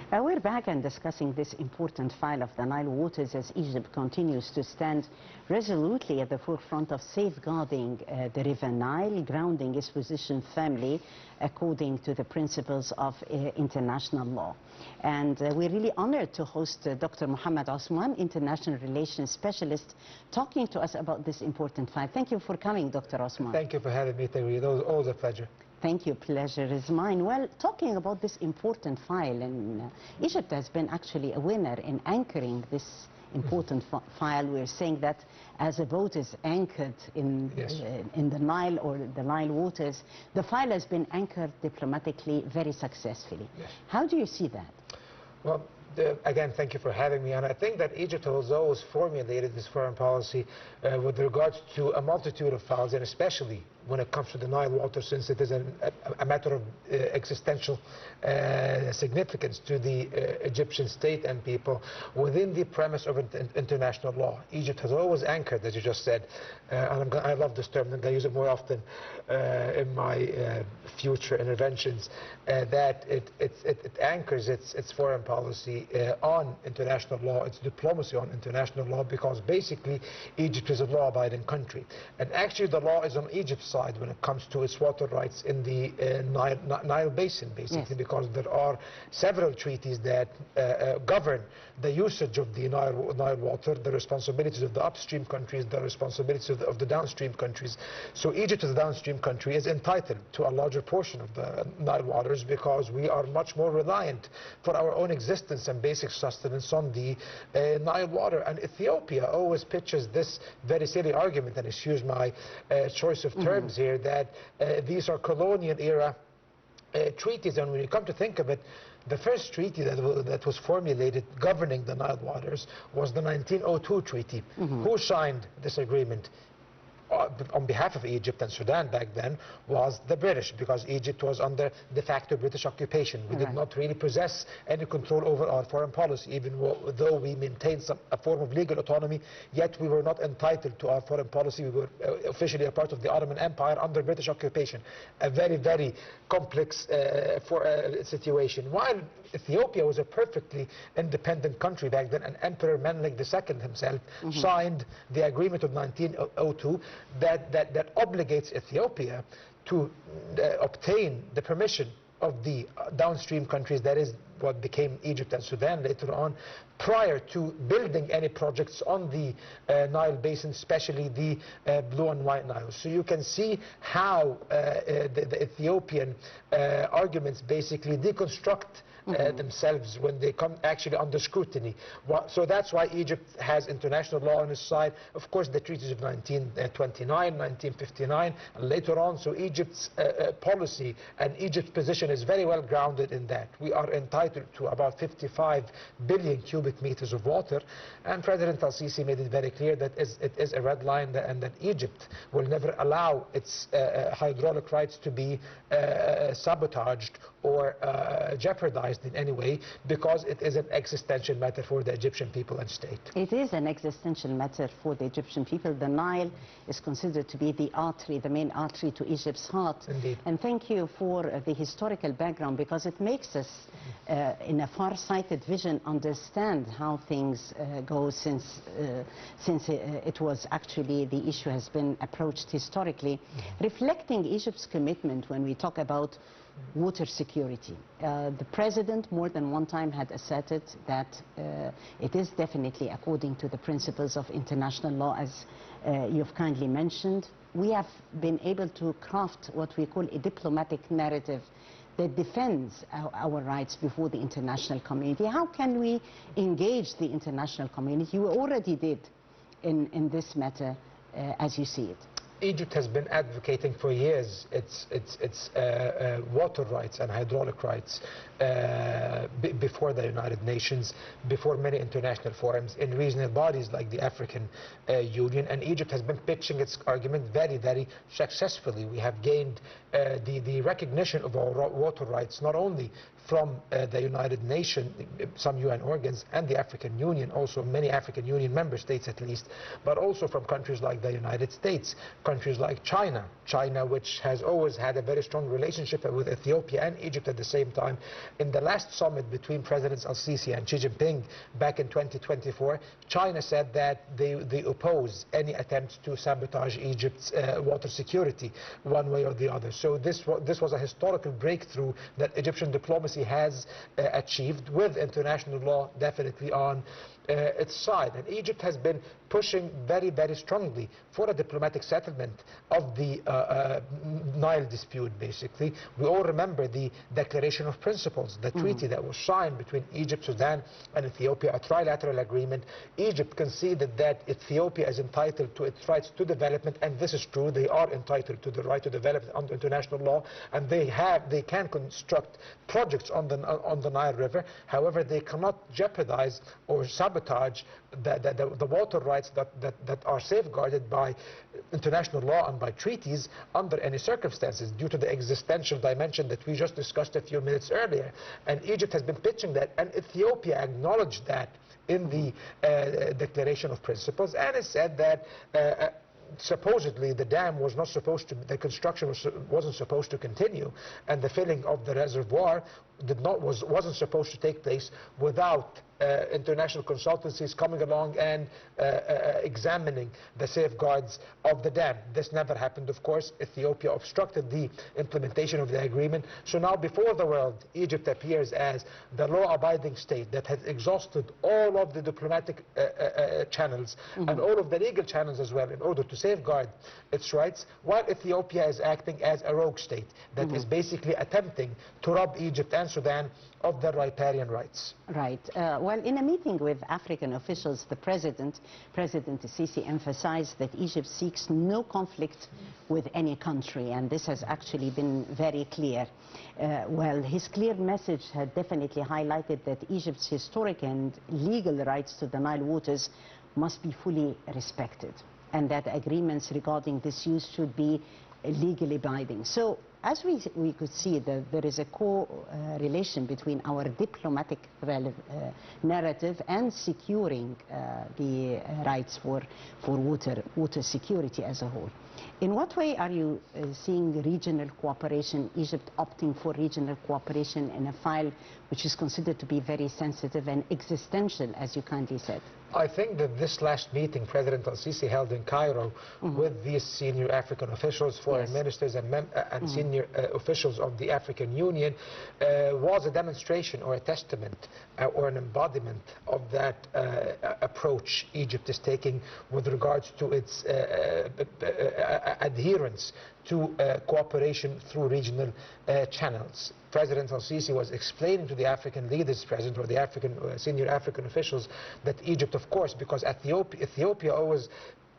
We're back and discussing this important file of the Nile waters as Egypt continues to stand resolutely at the forefront of safeguarding the River Nile, grounding its position firmly according to the principles of international law. And we're really honored to host Dr. Mohamed Othman, International Relations Specialist, talking to us about this important file. Thank you for coming, Dr. Othman. Thank you for having me, Tawhid. It was always a pleasure. Thank you. Pleasure is mine. Well, talking about this important file, and Egypt has been actually a winner in anchoring this important file. We're saying that as a boat is anchored in the Nile or the Nile waters, the file has been anchored diplomatically very successfully. Yes. How do you see that? Well, again, thank you for having me. And I think that Egypt has always formulated this foreign policy with regards to a multitude of files, and especially when it comes to the Nile water, since it is a matter of existential significance to the Egyptian state and people within the premise of international law. Egypt has always anchored, as you just said, and I love this term, I'm going to use it more often in my future interventions, that it anchors its foreign policy on international law, its diplomacy on international law, because basically Egypt is a law-abiding country. And actually the law is on Egypt's side when it comes to its water rights in the Nile basin, basically, yes, because there are several treaties that govern the usage of the Nile water, the responsibilities of the upstream countries, the responsibilities of the downstream countries. So Egypt, as a downstream country, is entitled to a larger portion of the Nile waters because we are much more reliant for our own existence and basic sustenance on the Nile water. And Ethiopia always pitches this very silly argument, and excuse my choice of terms here, that these are colonial era treaties. And when you come to think of it, the first treaty that was formulated governing the Nile waters was the 1902 treaty. Who signed this agreement? On behalf of Egypt and Sudan back then was the British, because Egypt was under de facto British occupation. We did not really possess any control over our foreign policy, even though we maintained a form of legal autonomy, yet we were not entitled to our foreign policy. We were officially a part of the Ottoman Empire under British occupation. A very, very complex situation. While Ethiopia was a perfectly independent country back then, and Emperor Menelik II himself signed the agreement of 1902 that obligates Ethiopia to obtain the permission of the downstream countries, that is what became Egypt and Sudan later on, prior to building any projects on the Nile basin, especially the Blue and White Nile. So you can see how the Ethiopian arguments basically deconstruct themselves when they come actually under scrutiny. So that's why Egypt has international law on its side. Of course, the treaties of 1929, 1959, and later on. So Egypt's policy and Egypt's position is very well grounded in that. We are entitled to about 55 billion cubic meters of water, and President al-Sisi made it very clear that it is a red line, and that Egypt will never allow its hydraulic rights to be sabotaged or jeopardized in any way, because it is an existential matter for the Egyptian people and state. It is an existential matter for the Egyptian people. The Nile is considered to be the artery, the main artery to Egypt's heart. Indeed. And thank you for the historical background, because it makes us, in a far-sighted vision, understand how things go since it was actually, the issue has been approached historically, reflecting Egypt's commitment when we talk about water security. The President more than one time had asserted that it is definitely according to the principles of international law, as you've kindly mentioned. We have been able to craft what we call a diplomatic narrative that defends our rights before the international community. How can we engage the international community? You already did in this matter, as you see it. Egypt has been advocating for years its water rights and hydraulic rights before the United Nations, before many international forums, in regional bodies like the African Union, and Egypt has been pitching its argument very, very successfully. We have gained the recognition of our water rights, not only from the United Nations, some UN organs, and the African Union, also many African Union member states at least, but also from countries like the United States, countries like China, which has always had a very strong relationship with Ethiopia and Egypt at the same time. In the last summit between Presidents al-Sisi and Xi Jinping back in 2024, China said that they oppose any attempts to sabotage Egypt's water security one way or the other. So this was a historical breakthrough that Egyptian diplomacy has achieved, with international law definitely on its side. And Egypt has been pushing very, very strongly for a diplomatic settlement of the Nile dispute, basically. We all remember the Declaration of Principles, the treaty that was signed between Egypt, Sudan, and Ethiopia, a trilateral agreement. Egypt conceded that Ethiopia is entitled to its rights to development, and this is true. They are entitled to the right to develop under international law, and they can construct projects on the Nile River. However, they cannot jeopardize or sabotage the water rights that are safeguarded by international law and by treaties under any circumstances, due to the existential dimension that we just discussed a few minutes earlier. And Egypt has been pitching that, and Ethiopia acknowledged that in the Declaration of Principles, and it said that supposedly the dam was not supposed to, the construction wasn't supposed to continue, and the filling of the reservoir wasn't supposed to take place without international consultancies coming along and examining the safeguards of the dam. This never happened, of course. Ethiopia obstructed the implementation of the agreement. So now, before the world, Egypt appears as the law-abiding state that has exhausted all of the diplomatic channels and all of the legal channels as well in order to safeguard its rights, while Ethiopia is acting as a rogue state that is basically attempting to rob Egypt and Sudan of their riparian rights. Right. Well, in a meeting with African officials, the President Sisi, emphasized that Egypt seeks no conflict with any country, and this has actually been very clear. Well, his clear message had definitely highlighted that Egypt's historic and legal rights to the Nile waters must be fully respected, and that agreements regarding this use should be legally binding. So, as we could see, there is a correlation between our diplomatic narrative and securing the rights for water security as a whole. In what way are you seeing regional cooperation, Egypt opting for regional cooperation in a file which is considered to be very sensitive and existential, as you kindly said? I think that this last meeting President al-Sisi held in Cairo with these senior African officials, foreign ministers and senior officials of the African Union was a demonstration or a testament or an embodiment of that approach Egypt is taking with regards to its adherence to cooperation through regional channels. President al-Sisi was explaining to the African leaders present, or the senior African officials, that Egypt, of course, because Ethiopia always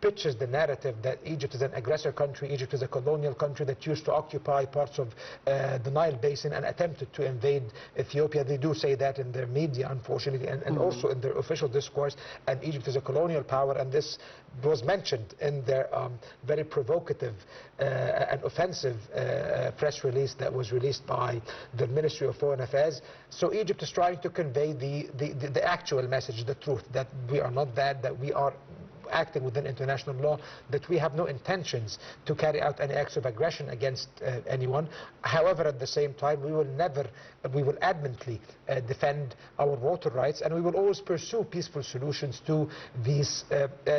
pitches the narrative that Egypt is an aggressor country, Egypt is a colonial country that used to occupy parts of the Nile Basin and attempted to invade Ethiopia. They do say that in their media, unfortunately, and also in their official discourse, and Egypt is a colonial power, and this was mentioned in their very provocative and offensive press release that was released by the Ministry of Foreign Affairs. So Egypt is trying to convey the actual message, the truth, that we are not that we are acting within international law, that we have no intentions to carry out any acts of aggression against anyone. However, at the same time, we will adamantly defend our water rights, and we will always pursue peaceful solutions to these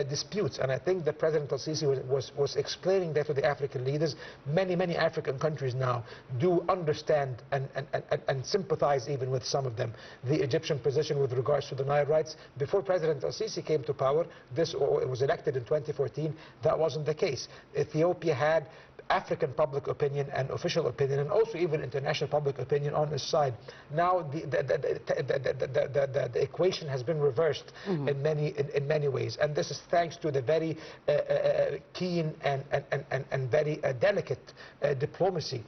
disputes. And I think that President al-Sisi was explaining that to the African leaders. Many African countries now do understand and sympathize even with some of them the Egyptian position with regards to the Nile rights. Before President al-Sisi came to power, was elected in 2014, that wasn't the case. Ethiopia had African public opinion and official opinion, and also even international public opinion on its side. Now the equation has been reversed in many ways, and this is thanks to the very keen and very delicate diplomacy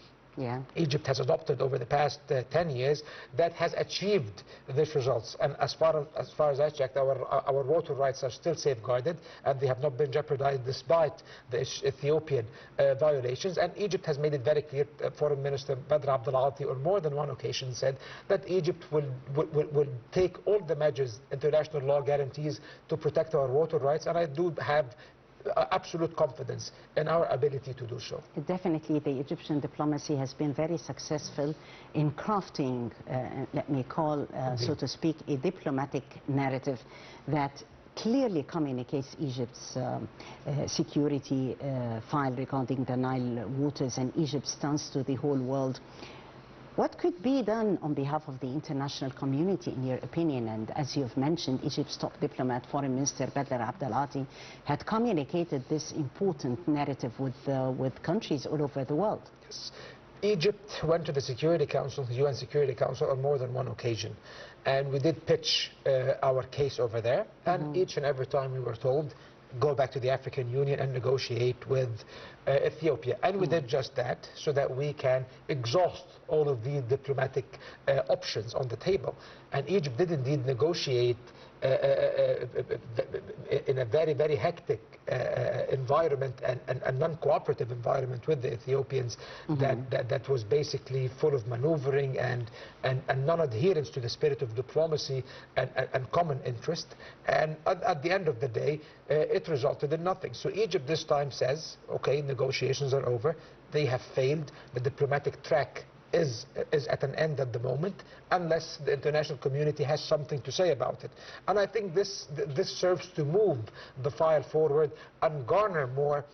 Egypt has adopted over the past 10 years that has achieved these results. And as far as I checked, our water rights are still safeguarded, and they have not been jeopardized despite the Ethiopian violations. And Egypt has made it very clear. Foreign Minister Badr Abdulati on more than one occasion said that Egypt will take all the measures international law guarantees to protect our water rights. And I do have absolute confidence in our ability to do so. Definitely, the Egyptian diplomacy has been very successful in crafting, let me call, so to speak, a diplomatic narrative that clearly communicates Egypt's security file regarding the Nile waters and Egypt's stance to the whole world. What could be done on behalf of the international community, in your opinion? And as you've mentioned, Egypt's top diplomat, Foreign Minister Badr Abdelati, had communicated this important narrative with countries all over the world. Yes. Egypt went to the Security Council, the UN Security Council, on more than one occasion. And we did pitch our case over there. And each and every time we were told, go back to the African Union and negotiate with Ethiopia. And we did just that, so that we can exhaust all of the diplomatic options on the table. And Egypt did indeed negotiate in a very, very hectic environment and non-cooperative environment with the Ethiopians that was basically full of maneuvering and non-adherence to the spirit of diplomacy and common interest. And at the end of the day, it resulted in nothing. So Egypt this time says, okay, negotiations are over. They have failed. The diplomatic track is at an end at the moment, unless the international community has something to say about it. And I think this serves to move the file forward and garner more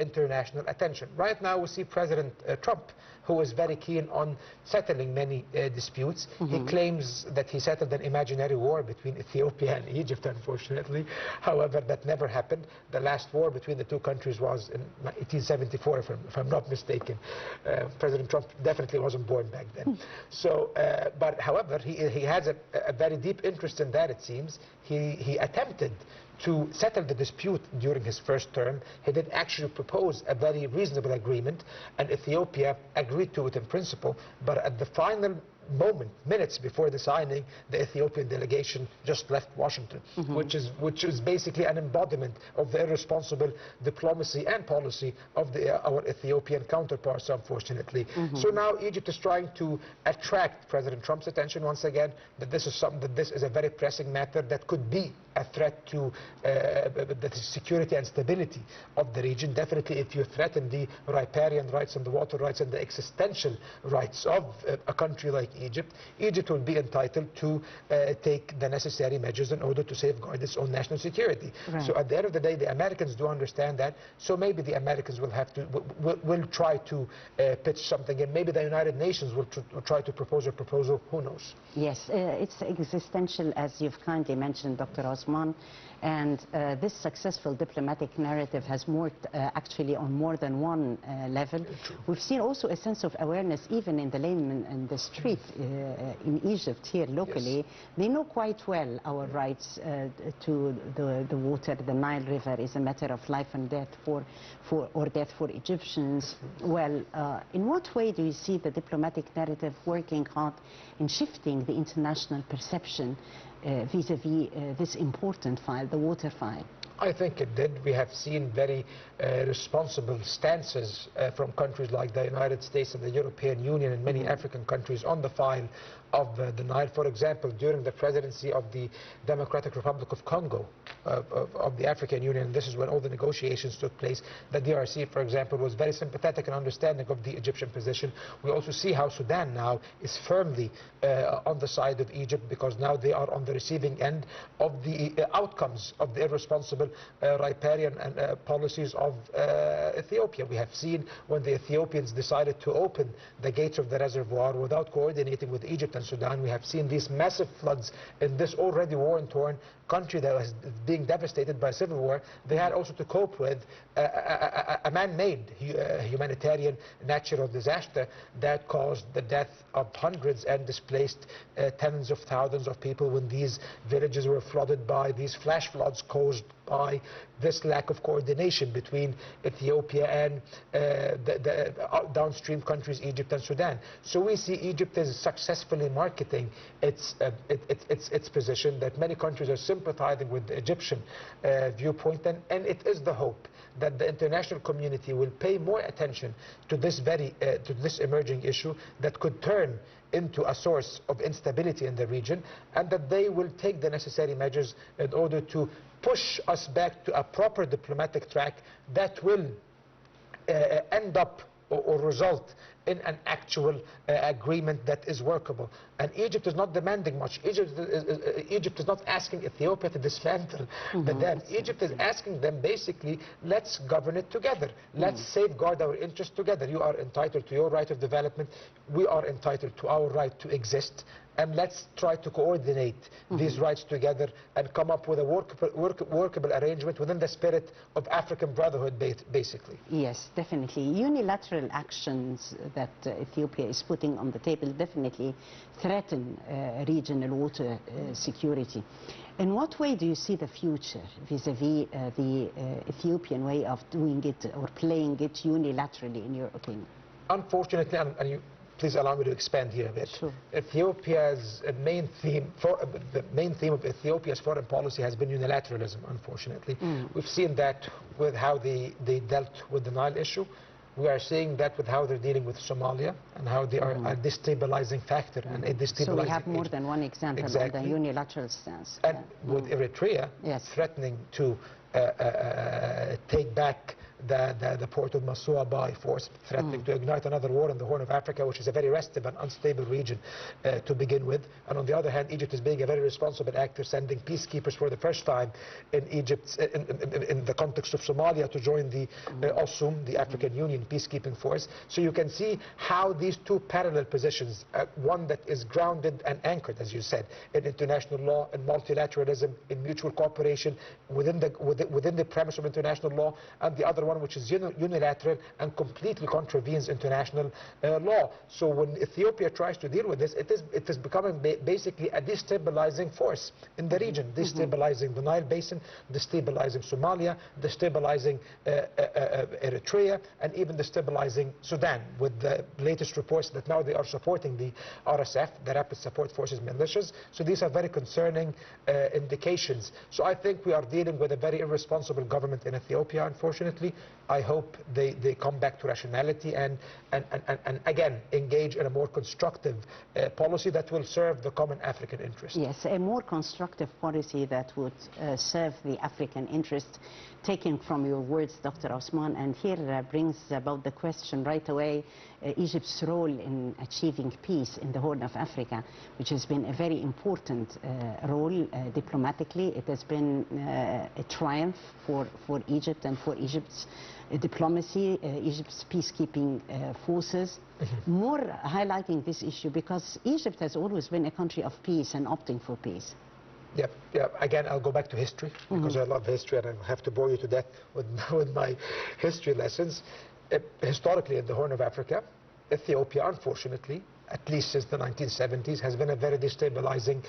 international attention. Right now we see President Trump, who is very keen on settling many disputes. He claims that he settled an imaginary war between Ethiopia and Egypt, unfortunately. However, that never happened. The last war between the two countries was in 1874, if I'm not mistaken. President Trump definitely wasn't born back then. So, but however, he has a very deep interest in that, it seems. He attempted to settle the dispute during his first term. He did actually propose a very reasonable agreement, and Ethiopia agreed to it in principle, but at the final moment, minutes before the signing, the Ethiopian delegation just left Washington, which is basically an embodiment of the irresponsible diplomacy and policy of our Ethiopian counterparts, unfortunately. So now Egypt is trying to attract President Trump's attention once again, that this is a very pressing matter that could be a threat to the security and stability of the region. Definitely, if you threaten the riparian rights and the water rights and the existential rights of a country like Egypt, Egypt will be entitled to take the necessary measures in order to safeguard its own national security. Right. So at the end of the day, the Americans do understand that. So maybe the Americans will try to pitch something, and maybe the United Nations will try to propose a proposal. Who knows? Yes, it's existential, as you've kindly mentioned, Dr. Othman. And this successful diplomatic narrative has worked actually on more than one level. We've seen also a sense of awareness even in the layman in the street in Egypt here locally. Yes. They know quite well our rights to the water. The Nile River is a matter of life and death for Egyptians. Well, in what way do you see the diplomatic narrative working hard in shifting the international perception vis-à-vis this important file, the water file? I think it did. We have seen very responsible stances from countries like the United States and the European Union and many African countries on the file of the Nile. For example, during the presidency of the Democratic Republic of Congo, of the African Union, this is when all the negotiations took place, the DRC, for example, was very sympathetic and understanding of the Egyptian position. We also see how Sudan now is firmly on the side of Egypt, because now they are on the receiving end of the outcomes of the irresponsible riparian policies of Ethiopia. We have seen when the Ethiopians decided to open the gates of the reservoir without coordinating with Egypt and Sudan, we have seen these massive floods in this already war-torn country that was being devastated by civil war. They had also to cope with a man-made humanitarian natural disaster that caused the death of hundreds and displaced tens of thousands of people when these villages were flooded by these flash floods caused by this lack of coordination between Ethiopia and the downstream countries, Egypt and Sudan. So we see Egypt is successfully marketing its position, that many countries are sympathizing with the Egyptian viewpoint, and it is the hope that the international community will pay more attention to this emerging issue that could turn into a source of instability in the region, and that they will take the necessary measures in order to push us back to a proper diplomatic track that will end up or result in an actual agreement that is workable. And Egypt is not demanding much. Egypt is not asking Ethiopia to dismantle the dam. Egypt is asking them basically, let's govern it together. Let's safeguard our interests together. You are entitled to your right of development. We are entitled to our right to exist. And let's try to coordinate these rights together and come up with a workable arrangement within the spirit of African brotherhood, basically. Yes, definitely. Unilateral actions that Ethiopia is putting on the table definitely threaten regional water security. In what way do you see the future vis-a-vis the Ethiopian way of doing it or playing it unilaterally, in your opinion? Unfortunately, and you please allow me to expand here a bit. Sure. Ethiopia's main theme, the main theme of Ethiopia's foreign policy has been unilateralism, unfortunately. We've seen that with how they dealt with the Nile issue. We are seeing that with how they're dealing with Somalia and how they are a destabilizing factor and a destabilizing So we have more than one example of the unilateral stance. And with Eritrea threatening to take back the port of Masua by force, threatening to ignite another war in the Horn of Africa, which is a very restive and unstable region to begin with. And on the other hand, Egypt is being a very responsible actor, sending peacekeepers for the first time in Egypt, in the context of Somalia, to join the ASUM, the African Union peacekeeping force. So you can see how these two parallel positions, one that is grounded and anchored, as you said, in international law, in multilateralism, in mutual cooperation within the premise of international law, and the other one which is unilateral and completely contravenes international law. So when Ethiopia tries to deal with this, it is becoming basically a destabilizing force in the region, destabilizing the Nile Basin, destabilizing Somalia, destabilizing Eritrea, and even destabilizing Sudan, with the latest reports that now they are supporting the RSF, the Rapid Support Forces militias. So these are very concerning indications. So I think we are dealing with a very irresponsible government in Ethiopia, unfortunately. I hope they come back to rationality and again engage in a more constructive policy that will serve the common African interest. Yes, a more constructive policy that would serve the African interest, taken from your words, Dr. Othman. And here brings about the question right away, Egypt's role in achieving peace in the Horn of Africa, which has been a very important role diplomatically. It has been a triumph for Egypt and for Egypt's diplomacy, Egypt's peacekeeping forces. More highlighting this issue because Egypt has always been a country of peace and opting for peace. Yeah. Again, I'll go back to history because I love history and I have to bore you to death with my history lessons. Historically, in the Horn of Africa, Ethiopia, unfortunately, at least since the 1970s, has been a very destabilizing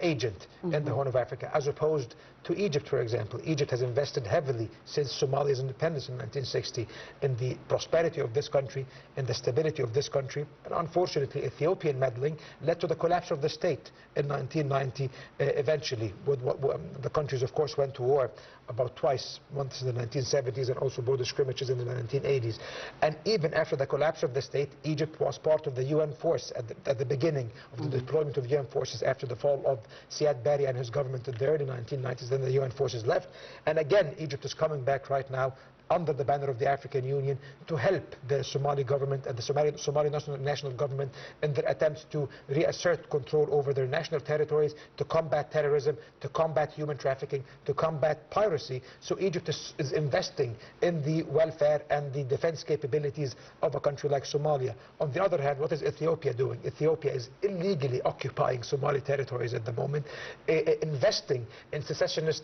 agent in the Horn of Africa, as opposed to Egypt, for example. Egypt has invested heavily since Somalia's independence in 1960 in the prosperity of this country, in the stability of this country. And unfortunately, Ethiopian meddling led to the collapse of the state in 1990 eventually. The countries, of course, went to war about twice, once in the 1970s and also border skirmishes in the 1980s. And even after the collapse of the state, Egypt was part of the UN force at the beginning of the deployment of UN forces after the fall of Siad Barre and his government in the early 1990s. Then the UN forces left. And again, Egypt is coming back right now under the banner of the African Union to help the Somali government and the Somali national government in their attempts to reassert control over their national territories, to combat terrorism, to combat human trafficking, to combat piracy. So Egypt is investing in the welfare and the defense capabilities of a country like Somalia. On the other hand, what is Ethiopia doing? Ethiopia is illegally occupying Somali territories at the moment, investing in secessionist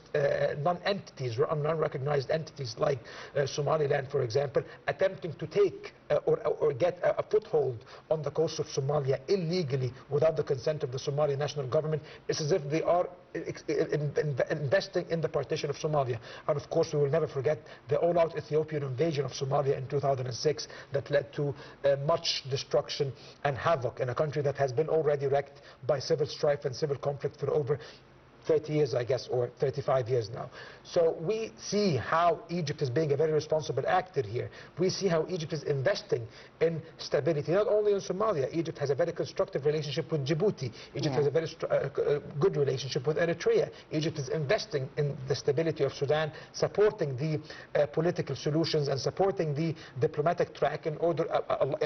non-entities, non-recognized entities like Somaliland, for example, attempting to take or get a foothold on the coast of Somalia illegally without the consent of the Somali national government. It's as if they are investing in the partition of Somalia. And of course, we will never forget the all-out Ethiopian invasion of Somalia in 2006 that led to much destruction and havoc in a country that has been already wrecked by civil strife and civil conflict for over 30 years, I guess, or 35 years now. So we see how Egypt is being a very responsible actor here. We see how Egypt is investing in stability, not only in Somalia. Egypt has a very constructive relationship with Djibouti. Egypt has a very good relationship with Eritrea. Egypt is investing in the stability of Sudan, supporting the political solutions and supporting the diplomatic track in order,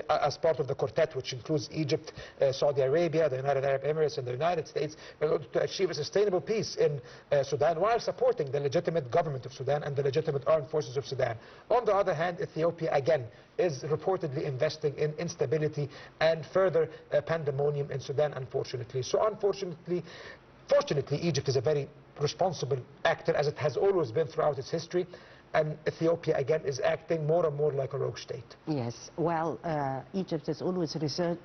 as part of the quartet, which includes Egypt, Saudi Arabia, the United Arab Emirates, and the United States, in order to achieve a sustainable peace in Sudan, while supporting the legitimate government of Sudan and the legitimate armed forces of Sudan. On the other hand, Ethiopia, again, is reportedly investing in instability and further pandemonium in Sudan, unfortunately. So fortunately, Egypt is a very responsible actor, as it has always been throughout its history. And Ethiopia, again, is acting more and more like a rogue state. Yes, well, Egypt is always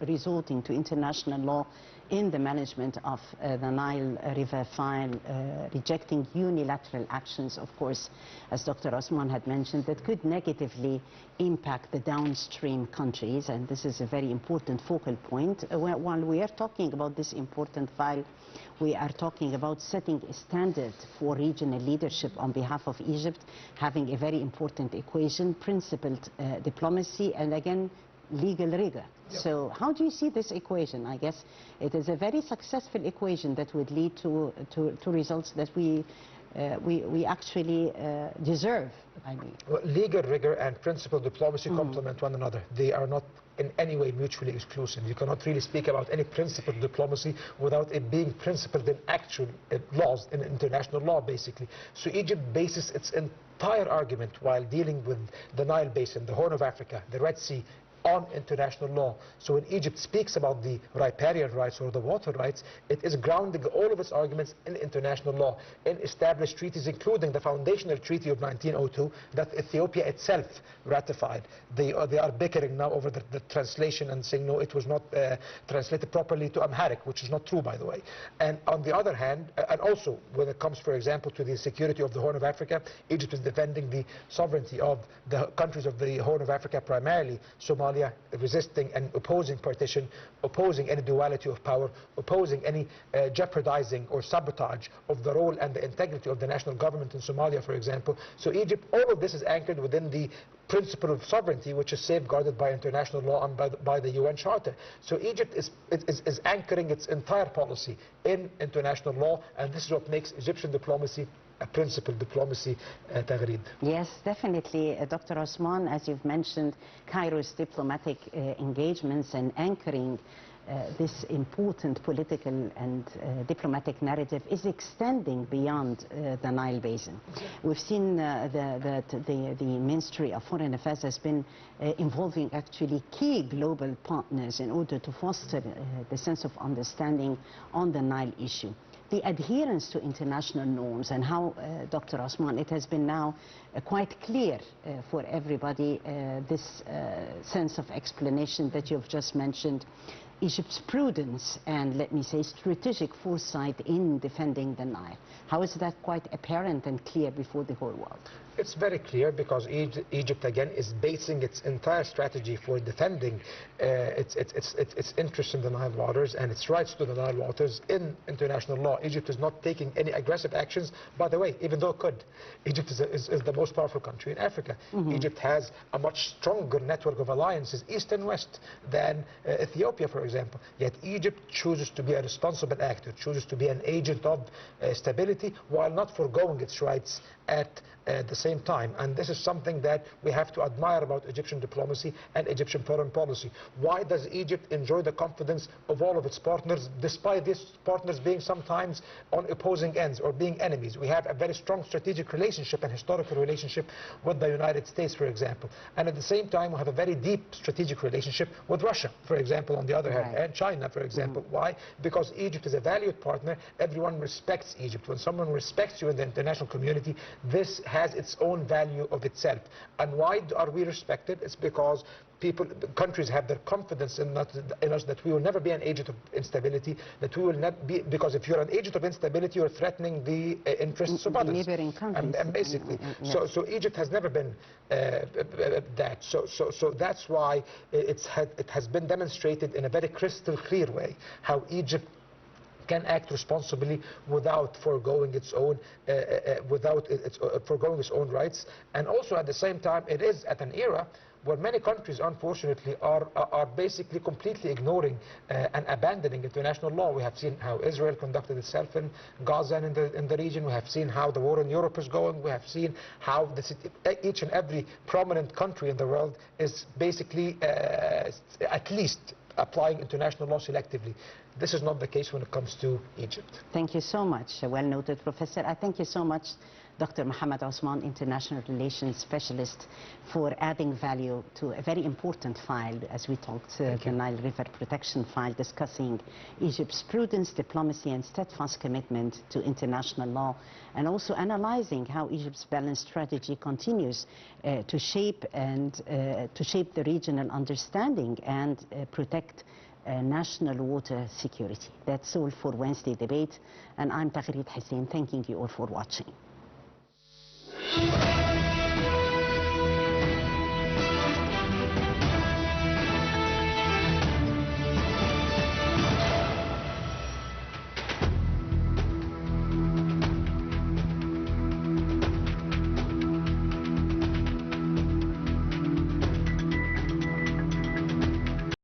resorting to international law in the management of the Nile River file, rejecting unilateral actions, of course, as Dr. Othman had mentioned, that could negatively impact the downstream countries. And this is a very important focal point. While we are talking about this important file, we are talking about setting a standard for regional leadership on behalf of Egypt, having a very important equation, principled diplomacy, and again, legal rigor. Yep. So how do you see this equation? I guess it is a very successful equation that would lead to results that we actually deserve, I mean. Well, legal rigor and principled diplomacy complement one another. They are not in any way mutually exclusive. You cannot really speak about any principled diplomacy without it being principled in actual laws, in international law, basically. So Egypt bases its entire argument while dealing with the Nile Basin, the Horn of Africa, the Red Sea, on international law. So when Egypt speaks about the riparian rights or the water rights, it is grounding all of its arguments in international law, in established treaties, including the foundational treaty of 1902 that Ethiopia itself ratified. They are bickering now over the translation and saying, no, it was not translated properly to Amharic, which is not true, by the way. And on the other hand, and also when it comes, for example, to the security of the Horn of Africa, Egypt is defending the sovereignty of the countries of the Horn of Africa, primarily Somalia, resisting and opposing partition, opposing any duality of power, opposing any jeopardizing or sabotage of the role and the integrity of the national government in Somalia, for example. So Egypt, all of this is anchored within the principle of sovereignty, which is safeguarded by international law and by the UN Charter. So Egypt is anchoring its entire policy in international law, and this is what makes Egyptian diplomacy a principled diplomacy, Taghreed. Yes, definitely. Dr. Othman, as you've mentioned, Cairo's diplomatic engagements and anchoring this important political and diplomatic narrative is extending beyond the Nile Basin. We've seen that the Ministry of Foreign Affairs has been involving actually key global partners in order to foster the sense of understanding on the Nile issue. The adherence to international norms and how, Dr. Othman, it has been now quite clear for everybody, this sense of explanation that you've just mentioned, Egypt's prudence and, let me say, strategic foresight in defending the Nile. How is that quite apparent and clear before the whole world? It's very clear because Egypt, again, is basing its entire strategy for defending its interests in the Nile waters and its rights to the Nile waters in international law. Egypt is not taking any aggressive actions, by the way, even though it could. Egypt is the most powerful country in Africa. Egypt has a much stronger network of alliances, east and west, than Ethiopia, for example. Yet Egypt chooses to be a responsible actor, chooses to be an agent of stability, while not foregoing its rights at the same time. And this is something that we have to admire about Egyptian diplomacy and Egyptian foreign policy. Why does Egypt enjoy the confidence of all of its partners, despite these partners being sometimes on opposing ends or being enemies? We have a very strong strategic relationship and historical relationship with the United States, for example. And at the same time, we have a very deep strategic relationship with Russia, for example, on the other hand, and China, for example. Why? Because Egypt is a valued partner. Everyone respects Egypt. When someone respects you in the international community, this has its own value of itself. And why are we respected? It's because countries have their confidence in us that we will never be an agent of instability, that we will not be, because if you're an agent of instability, you're threatening the interests of others. Neighboring countries. And basically, yes. so Egypt has never been that. So that's why it has been demonstrated in a very crystal clear way how Egypt can act responsibly without foregoing its own foregoing its own rights. And also at the same time, it is at an era where many countries, unfortunately, are basically completely ignoring and abandoning international law. We have seen how Israel conducted itself in Gaza and in the region. We have seen how the war in Europe is going. We have seen how each and every prominent country in the world is basically at least applying international law selectively. This is not the case when it comes to Egypt. Thank you so much. Well noted, Professor. I thank you so much, Dr. Mohamed Othman, International Relations Specialist, for adding value to a very important file, as we talked, the Nile River Protection file, discussing Egypt's prudence, diplomacy, and steadfast commitment to international law, and also analyzing how Egypt's balanced strategy continues to shape the regional understanding and protect national water security. That's all for Wednesday debate, and I'm Taghreed Hussein, thanking you all for watching.